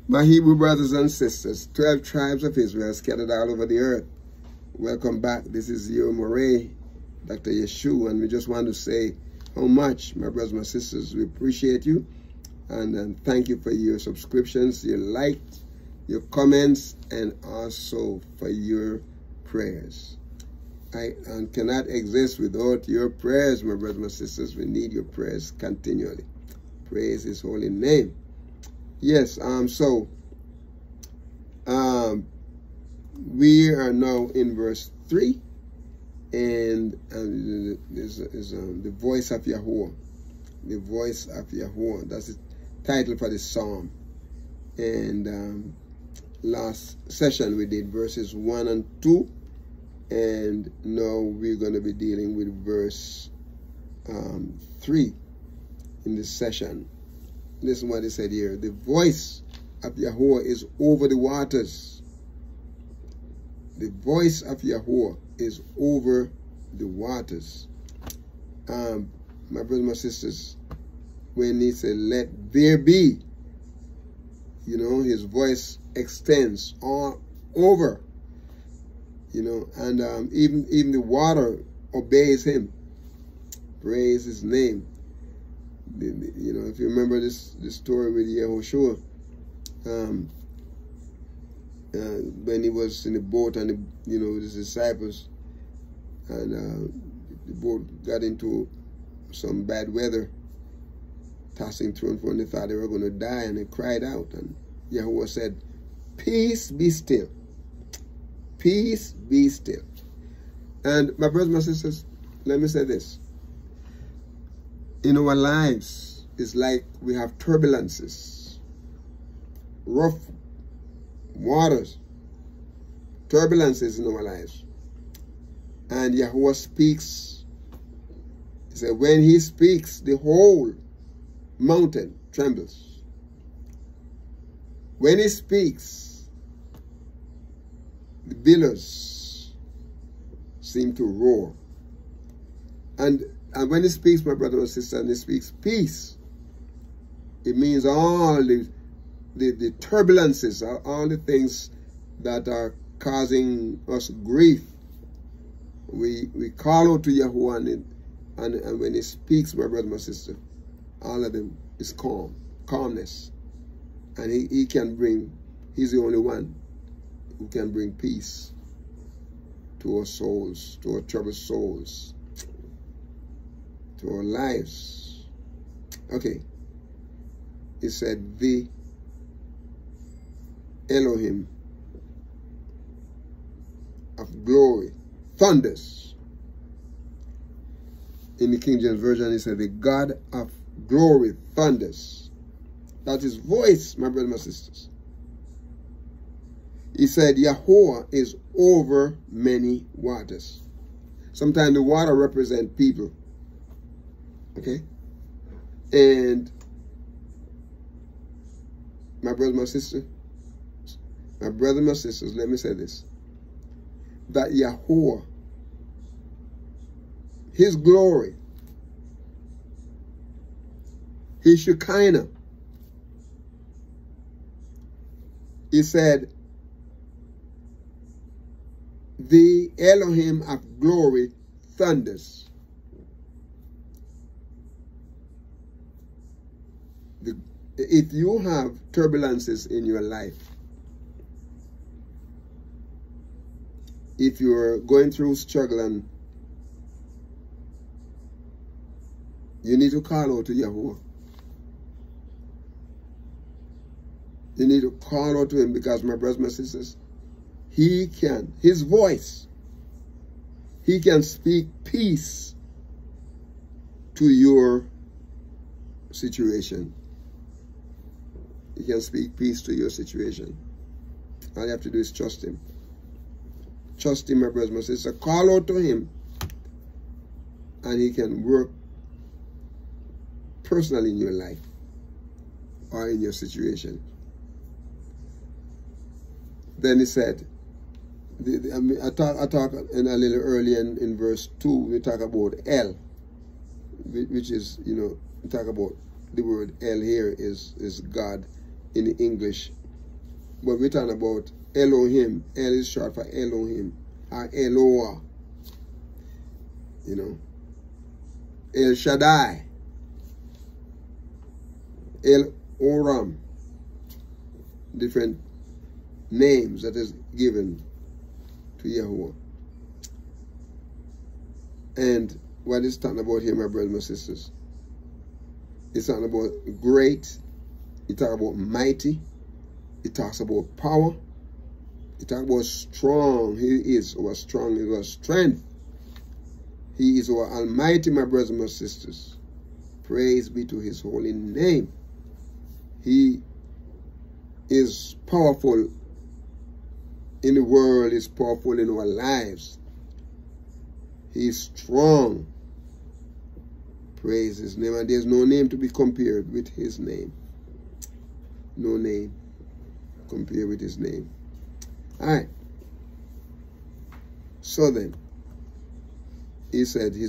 My Hebrew brothers and sisters, 12 tribes of Israel scattered all over the earth. Welcome back. This is your Moray, Dr. Yeshua, and we just want to say how much, my brothers and sisters, we appreciate you. And thank you for your subscriptions, your likes, your comments, and also for your prayers. I cannot exist without your prayers, my brothers and sisters. We need your prayers continually. Praise His holy name. Yes, we are now in verse 3, and is the voice of Yahuwah. The voice of Yahuwah. That's the title for the psalm. And last session we did verses 1 and 2, and now we're going to be dealing with verse 3 in this session. Listen what he said here. The voice of Yahuwah is over the waters. The voice of Yahuwah is over the waters. My brothers and my sisters, when he said, let there be, you know, his voice extends all over, you know, and even the water obeys him. Praise his name. You know, if you remember this story with YAHUAH, when he was in the boat and you know, with his disciples, and the boat got into some bad weather, tossing to and fro, and they thought they were going to die, and they cried out, and YAHUAH said, peace be still. Peace be still. And my brothers and my sisters, let me say this. In our lives, it's like we have turbulences, rough waters, turbulences in our lives. And Yahuwah speaks. He said, when he speaks, the whole mountain trembles. When he speaks, the billows seem to roar. And when he speaks, my brother and sister, and he speaks peace, it means all the turbulences, all the things that are causing us grief. We call out to Yahuwah, and when he speaks, my brother, my sister, all of them is calmness. And he can bring, he's the only one who can bring peace to our souls, to our troubled souls, to our lives. Okay. He said, the Elohim of glory thunders. In the King James Version, he said, the God of glory thunders. That's his voice, my brothers and my sisters. He said, Yahuwah is over many waters. Sometimes the water represents people. Okay? And my brother, my sister, my sisters, let me say this. That Yahuwah, his glory, his Shekinah, he said, the Elohim of glory thunders. If you have turbulences in your life, if you're going through struggle, and you need to call out to Yahuwah. You need to call out to him, because my brothers, my sisters, he can, his voice, he can speak peace to your situation. He can speak peace to your situation. All you have to do is trust him. Trust him, my brothers, my sisters. Call out to him, and he can work personally in your life or in your situation. Then he said, I talk in a little earlier in verse 2, we talk about El, which is, you know, we talk about the word El here is God in the English but we're talking about Elohim. El is short for Elohim, or Eloah. You know, El Shaddai, El Oram, different names that is given to Yahuwah. And what is talking about here, my brothers and sisters? It's talking about great. It talks about mighty. It talks about power. It talks about strong. He is our strong. He is our strength. He is our almighty, my brothers and my sisters. Praise be to his holy name. He is powerful in the world. He is powerful in our lives. He is strong. Praise his name. And there's no name to be compared with his name. No name compared with his name. All right. So then, he said, he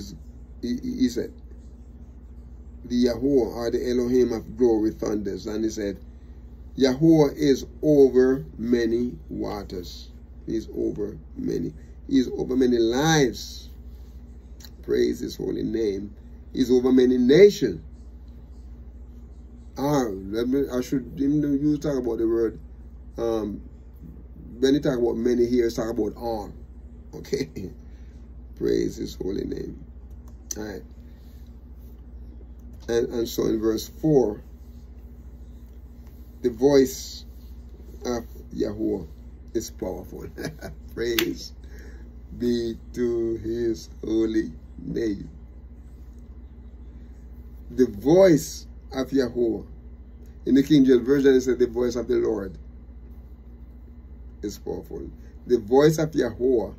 said, the Yahuwah, or the Elohim of glory, thunders. And he said, Yahuwah is over many waters. He is over many. He is over many lives. Praise his holy name. He is over many nations. I should, even though you talk about the word, when you talk about many here, talk about all. Okay? Praise his holy name. All right. And so in verse 4, the voice of Yahuwah is powerful. Praise be to his holy name. The voice of Yahuwah. In the King James Version, it said the voice of the Lord is powerful. The voice of Yahuwah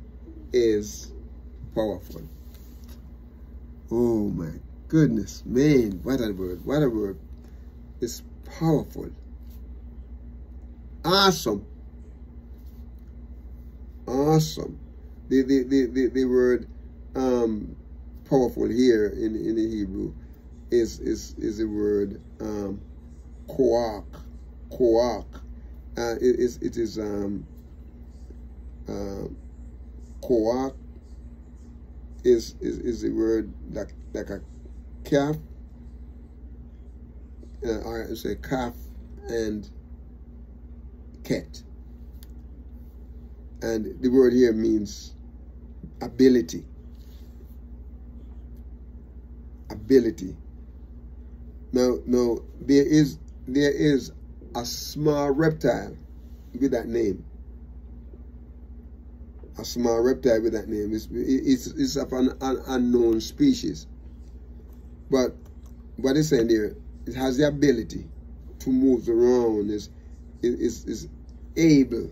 is powerful. Oh my goodness, man, what a word, what a word. It's powerful. Awesome. Awesome. The word powerful here in the Hebrew is the word koach. Koach. It is koach is the word like a calf, or I say calf and cat. And the word here means ability. Ability. Now there is a small reptile with that name. A small reptile with that name. It's of an unknown species. But what it's saying there, it has the ability to move around. Is able.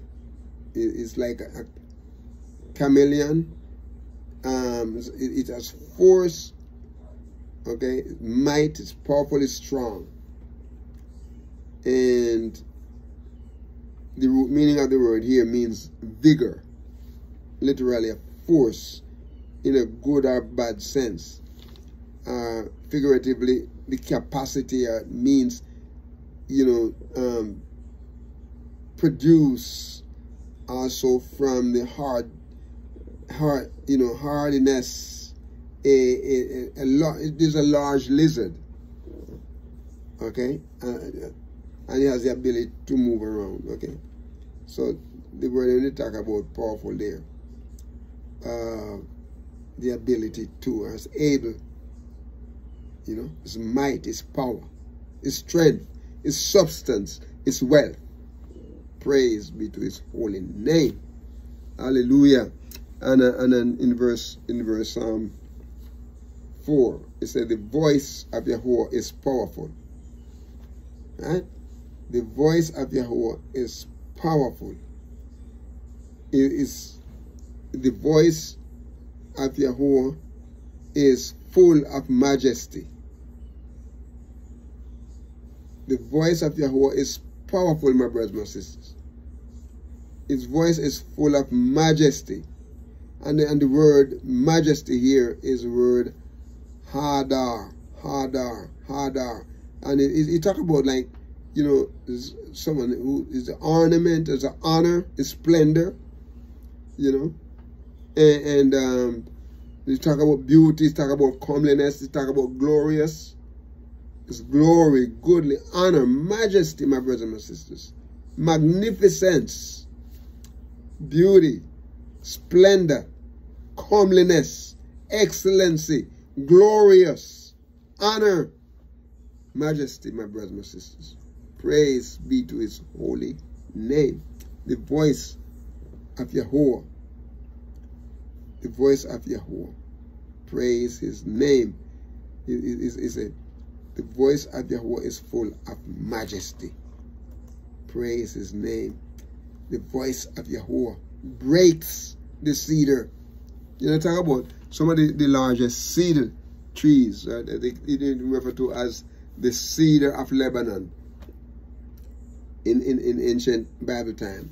It's like a chameleon. It has force. Okay, might is powerful, is strong. And the root meaning of the word here means vigor. Literally a force in a good or bad sense. Figuratively, the capacity means, produce also from the hardiness. It is a large lizard. Okay, and it has the ability to move around. Okay, so the word when they talk about powerful there. The ability to, as able, it's might, it's power, it's strength, it's substance, it's wealth. Praise be to his holy name. Hallelujah. And then in verse 4, it said the voice of Yahuwah is powerful. Right? The voice of Yahuwah is powerful. It is the voice of Yahuwah is full of majesty. The voice of Yahuwah is powerful, my brothers and my sisters. His voice is full of majesty. And the word majesty here is the word hadar. And it talk about like you know, is someone who is the ornament, is the honor, is splendor, you know. And you talk about beauty, you talk about comeliness, you talk about glorious. It's glory, goodly, honor, majesty, my brothers and my sisters. Magnificence, beauty, splendor, comeliness, excellency, glorious, honor, majesty, my brothers and my sisters. Praise be to his holy name. The voice of Yahuwah. The voice of Yahuwah. Praise his name. The voice of Yahuwah is full of majesty. Praise his name. The voice of Yahuwah breaks the cedar. You know, talk about some of the largest cedar trees, right? They refer to as the cedar of Lebanon in ancient Bible time.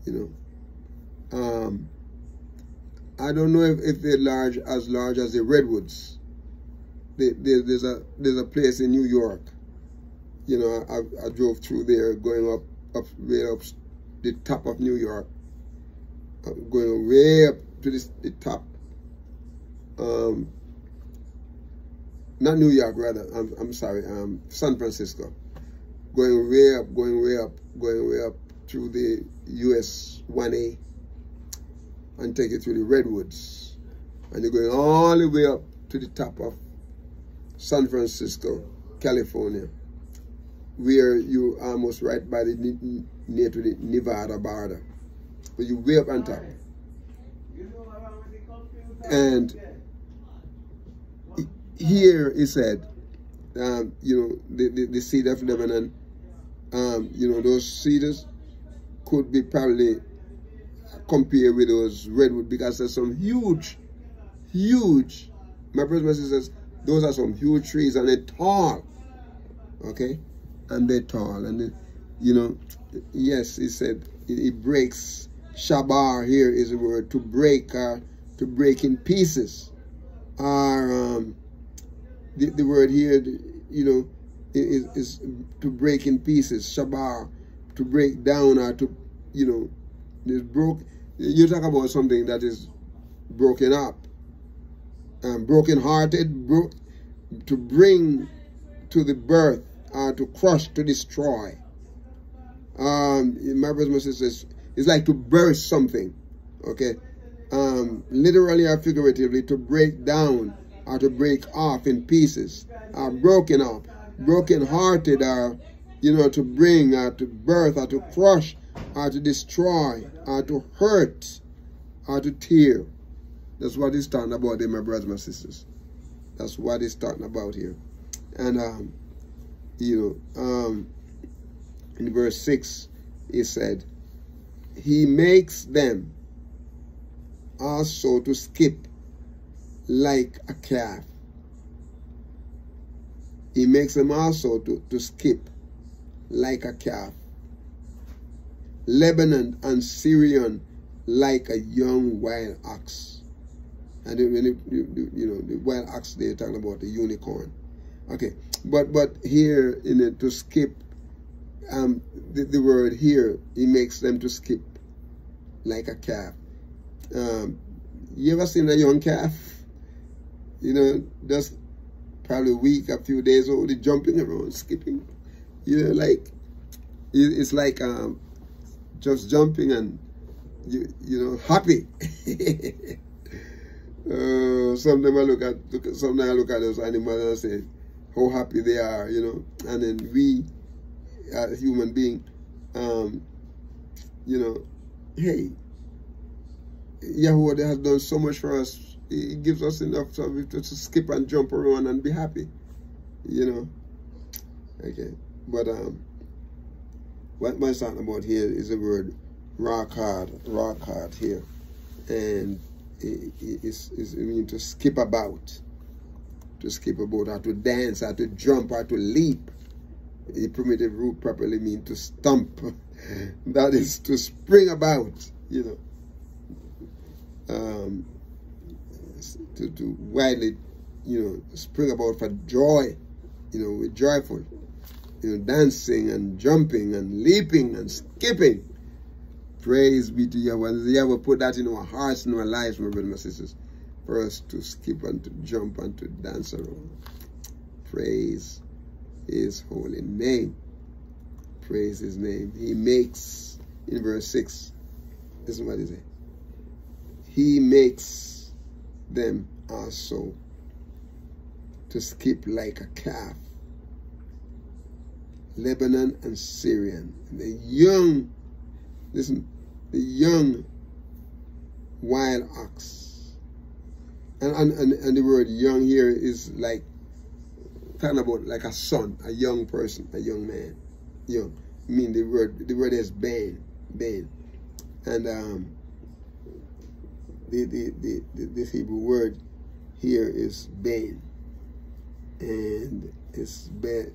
You know, I don't know if they're as large as the redwoods. There's a place in New York. You know, I drove through there, going up way up the top of New York, going way up to the top. Not New York, rather. I'm sorry. San Francisco. Going way up through the US 1A, and take it through the redwoods, and you're going all the way up to the top of San Francisco, California, where you almost right by near to the Nevada border, but you way up on top. And here he said, you know, the cedar of Lebanon, you know, those cedars could be probably compared with those redwood, because there's some huge, my brothers and sisters, those are some huge trees, and they're tall, okay? And they're tall, and you know, yes, he said, it breaks. Shabar here is the word to break in pieces. Or the word here, you know, is to break in pieces. Shabar, to break down, or to, you know, you talk about something that is broken up, broken-hearted, to bring to the birth, to crush, to destroy. My brothers and sisters, it's like to burst something, okay? Literally or figuratively, to break down or to break off in pieces, or broken off, broken-hearted, or, you know, to bring or to birth or to crush or to destroy or to hurt or to tear. That's what he's talking about here, my brothers and my sisters. That's what he's talking about here. And, you know, in verse 6, he said, he makes them also to skip like a calf. He makes them also to skip like a calf. Lebanon and Syrian like a young wild ox. And when you know, the wild ox, they're talking about the unicorn. Okay, but here in it, to skip, the word here, he makes them to skip like a calf. You ever seen a young calf? You know, just probably a week, a few days old, they're jumping around, skipping. You know, like, it's like just jumping and, you know, happy. Sometimes I look at those animals and say how happy they are, you know. And then we, as human being, you know, hey, Yahuwah has done so much for us. He gives us enough to skip and jump around and be happy, you know. Okay, but what I'm talking about here is the word rock hard here, and it means to skip about, or to dance, or to jump, or to leap. The primitive root properly means to stomp. That is to spring about, you know. To widely, you know, spring about for joy, you know, we're joyful. dancing and jumping and leaping and skipping. Praise be to Yahweh. Yahweh put that in our hearts and our lives, my brothers and sisters, for us to skip and to jump and to dance around. Praise his holy name. Praise his name. He makes, in verse 6, this is what he says. He makes them also to skip like a calf. Lebanon and Syrian. The young, listen, the young wild ox. And the word young here is like, talking about like a son, a young person, a young man. Young. I mean the word is bane. And this Hebrew word here is bane. And it's bad.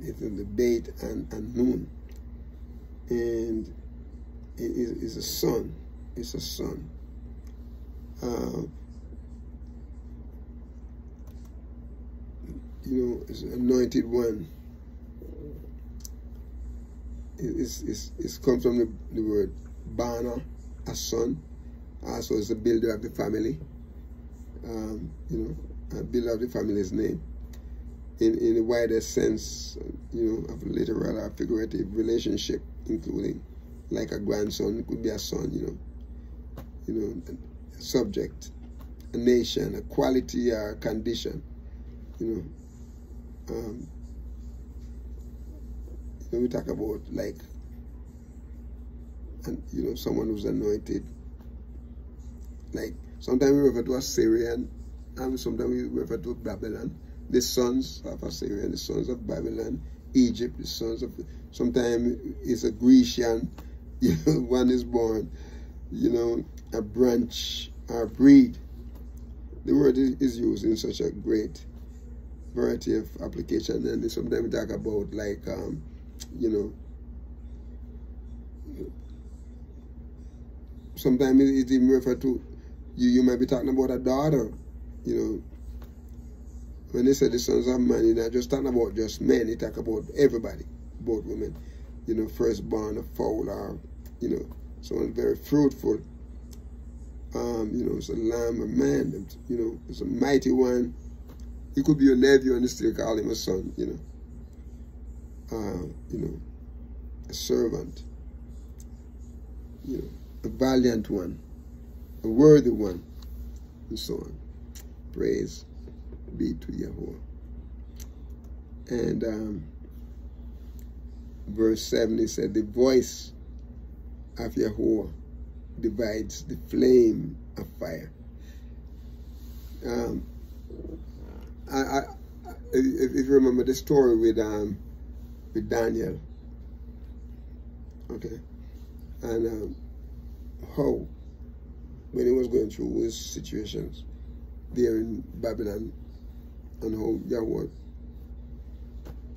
It's in the bait and noon. And it is a son. It's a son. It's an anointed one. It's comes from the word Bana, a son. Also, it's a builder of the family. A builder of the family's name. In the wider sense, of literal or figurative relationship, including like a grandson, it could be a son, a subject, a nation, a quality or a condition, we talk about like, and someone who's anointed. Like sometimes we refer to Assyrian, and sometimes we refer to Babylon. The sons of Assyria, the sons of Babylon, Egypt, the sons of, sometimes it's a Grecian, one is born, a branch or breed. The word is used in such a great variety of application, and sometimes we talk about like, sometimes it even refer to, you might be talking about a daughter, When they say the sons of man, you're not just talking about just men, you talk about everybody, both women. Firstborn, a foal, or, someone very fruitful. It's a lamb, a man, it's a mighty one. He could be your nephew and you still call him a son, a servant, a valiant one, a worthy one, and so on. Praise be to Yahuwah. And verse 7, he said, the voice of Yahuwah divides the flame of fire. If you remember the story with Daniel, okay, and how when he was going through his situations there in Babylon, and how Yahweh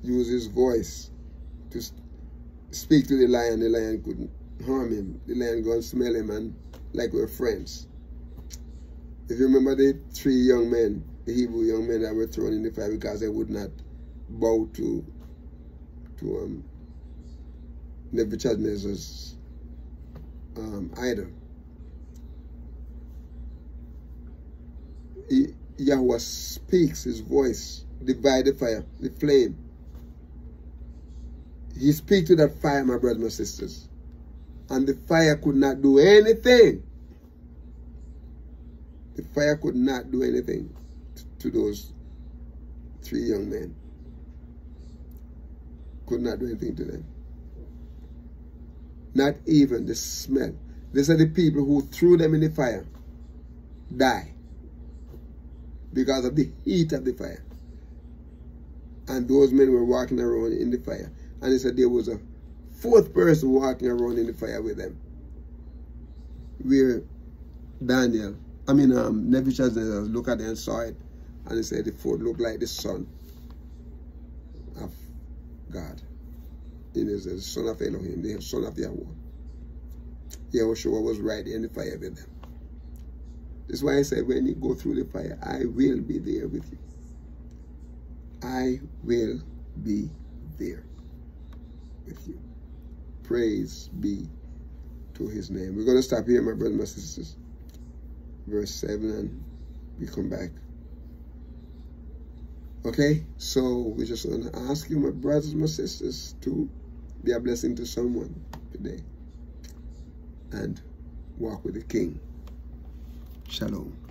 used his voice to speak to the lion couldn't harm him. The lion go and smell him, and like we're friends. If you remember the 3 young men, the Hebrew young men that were thrown in the fire because they would not bow to Nebuchadnezzar's idol. Yahweh speaks, his voice divide the fire, the flame. He speaks to that fire, my brothers and sisters, and the fire could not do anything. The fire could not do anything to those 3 young men. Could not do anything to them. Not even the smell. These are the people who threw them in the fire die because of the heat of the fire. And those men were walking around in the fire. And he said there was a 4th person walking around in the fire with them. Where Nebuchadnezzar looked at it and saw it. And he said the 4th looked like the son of God. It is the son of Elohim, the son of Yahuwah. Yahushua was right in the fire with them. That's why I said, when you go through the fire, I will be there with you. I will be there with you. Praise be to his name. We're going to stop here, my brothers and my sisters. Verse 7, and we come back. Okay, so we just want to ask you, my brothers and my sisters, to be a blessing to someone today and walk with the King. Shalom.